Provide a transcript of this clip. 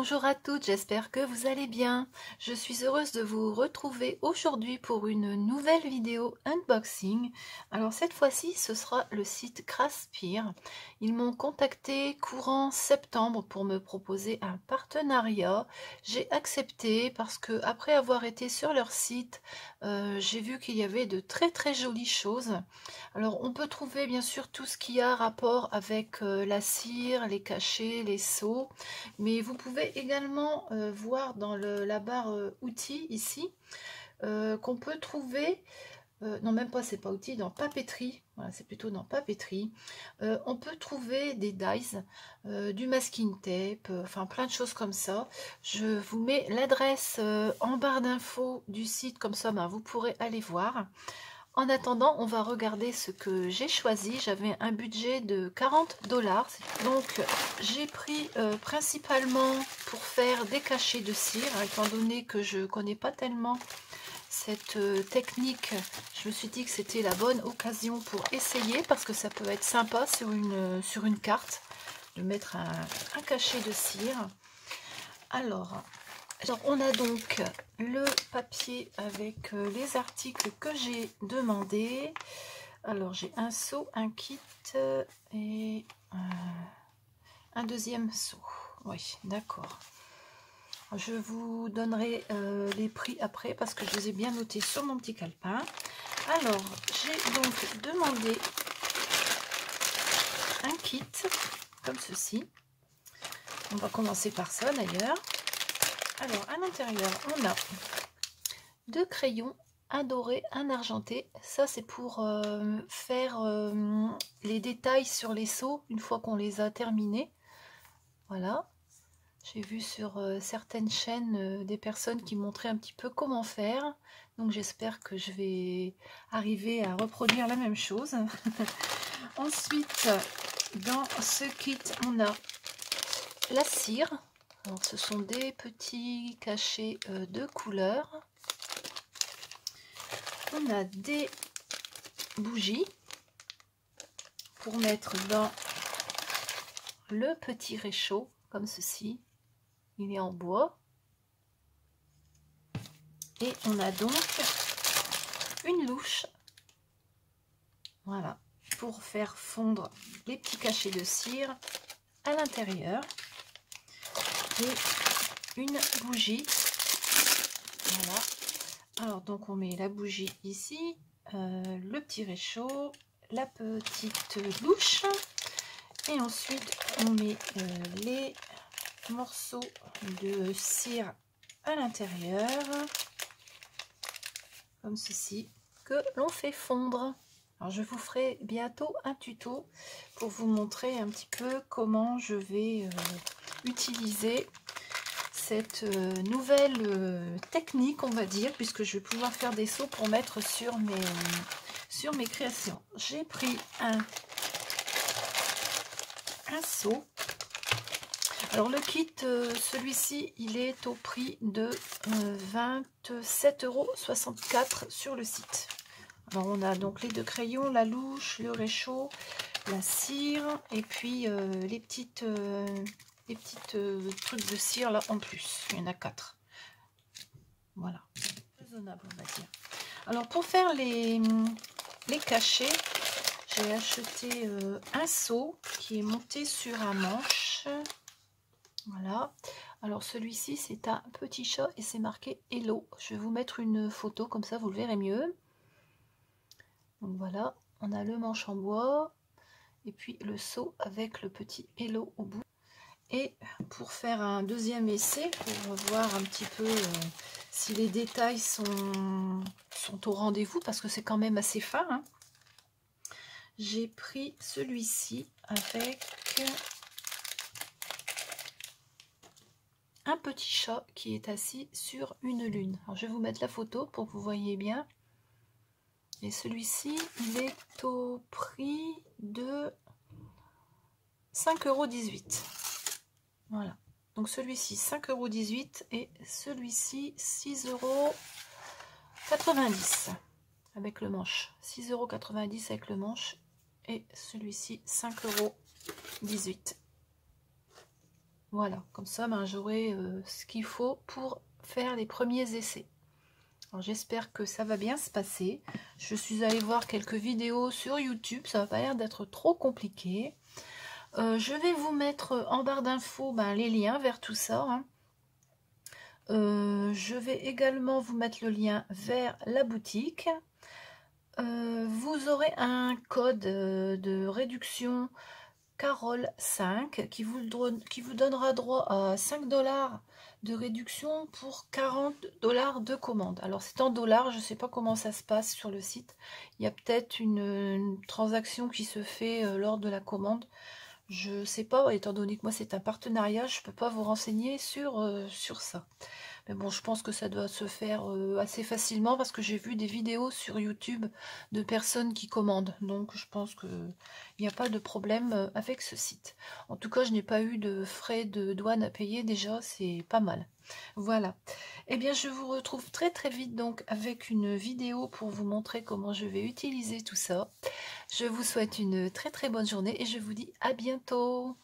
Bonjour à toutes, j'espère que vous allez bien. Je suis heureuse de vous retrouver aujourd'hui pour une nouvelle vidéo unboxing. Alors cette fois-ci, ce sera le site Craspir. Ils m'ont contacté courant septembre pour me proposer un partenariat. J'ai accepté parce que après avoir été sur leur site, j'ai vu qu'il y avait de très jolies choses. Alors on peut trouver bien sûr tout ce qui a rapport avec la cire, les cachets, les seaux. Mais vous pouvez également voir dans la barre outils ici qu'on peut trouver, non même pas, c'est pas outils, dans papeterie, voilà, c'est plutôt dans papeterie, on peut trouver des dies, du masking tape, enfin plein de choses comme ça. Je vous mets l'adresse en barre d'infos du site, comme ça ben, vous pourrez aller voir. En attendant, on va regarder ce que j'ai choisi. J'avais un budget de 40 $. Donc, j'ai pris principalement pour faire des cachets de cire, étant donné que je ne connais pas tellement cette technique. Je me suis dit que c'était la bonne occasion pour essayer, parce que ça peut être sympa sur une carte de mettre un cachet de cire. Alors, on a donc le papier avec les articles que j'ai demandé. Alors, j'ai un seau, un kit et un deuxième seau. Oui, d'accord. Je vous donnerai les prix après parce que je les ai bien notés sur mon petit calepin. Alors, j'ai donc demandé un kit comme ceci. On va commencer par ça d'ailleurs. Alors, à l'intérieur, on a 2 crayons, un doré, un argenté. Ça, c'est pour faire les détails sur les seaux une fois qu'on les a terminés. Voilà. J'ai vu sur certaines chaînes des personnes qui montraient un petit peu comment faire. Donc, j'espère que je vais arriver à reproduire la même chose. Ensuite, dans ce kit, on a la cire. Alors, ce sont des petits cachets de couleurs. On a des bougies pour mettre dans le petit réchaud, comme ceci. Il est en bois. Et on a donc une louche. Voilà, pour faire fondre les petits cachets de cire à l'intérieur. Et une bougie. Voilà. Alors donc on met la bougie ici, le petit réchaud, la petite louche, et ensuite on met les morceaux de cire à l'intérieur, comme ceci, que l'on fait fondre. Alors je vous ferai bientôt un tuto pour vous montrer un petit peu comment je vais utiliser cette nouvelle technique, on va dire, puisque je vais pouvoir faire des seaux pour mettre sur mes créations. J'ai pris un seau. Alors le kit, celui-ci, il est au prix de 27,64 € sur le site. Alors on a donc les 2 crayons, la louche, le réchaud, la cire, et puis les petites trucs de cire là en plus. Il y en a 4. Voilà, raisonnable on va dire. Alors pour faire les cachets, j'ai acheté un seau qui est monté sur un manche. Voilà. Alors celui-ci, c'est un petit chat et c'est marqué Hello. Je vais vous mettre une photo, comme ça vous le verrez mieux. Donc voilà, on a le manche en bois et puis le seau avec le petit Hello au bout. Et pour faire un deuxième essai, pour voir un petit peu si les détails sont au rendez-vous, parce que c'est quand même assez fin, hein, j'ai pris celui-ci avec un petit chat qui est assis sur une lune. Alors je vais vous mettre la photo pour que vous voyez bien. Et celui-ci, il est au prix de 5,18 €. Voilà. Donc celui-ci 5,18 € et celui-ci 6,90 € avec le manche. 6,90 € avec le manche et celui-ci 5,18 €. Voilà, comme ça, ben, j'aurai ce qu'il faut pour faire les premiers essais. J'espère que ça va bien se passer. Je suis allée voir quelques vidéos sur YouTube, ça va pas l'air d'être trop compliqué. Je vais vous mettre en barre d'infos les liens vers tout ça. Hein. Je vais également vous mettre le lien vers la boutique. Vous aurez un code de réduction Carole 5 qui vous donnera droit à 5 $ de réduction pour 40 $ de commande. Alors c'est en dollars, je ne sais pas comment ça se passe sur le site. Il y a peut-être une transaction qui se fait lors de la commande. Je ne sais pas, étant donné que moi c'est un partenariat, je ne peux pas vous renseigner sur ça. Mais bon, je pense que ça doit se faire assez facilement parce que j'ai vu des vidéos sur YouTube de personnes qui commandent. Donc je pense qu'il n'y a pas de problème avec ce site. En tout cas, je n'ai pas eu de frais de douane à payer déjà, c'est pas mal. Voilà. Eh bien, je vous retrouve très très vite donc avec une vidéo pour vous montrer comment je vais utiliser tout ça. Je vous souhaite une très très bonne journée et je vous dis à bientôt.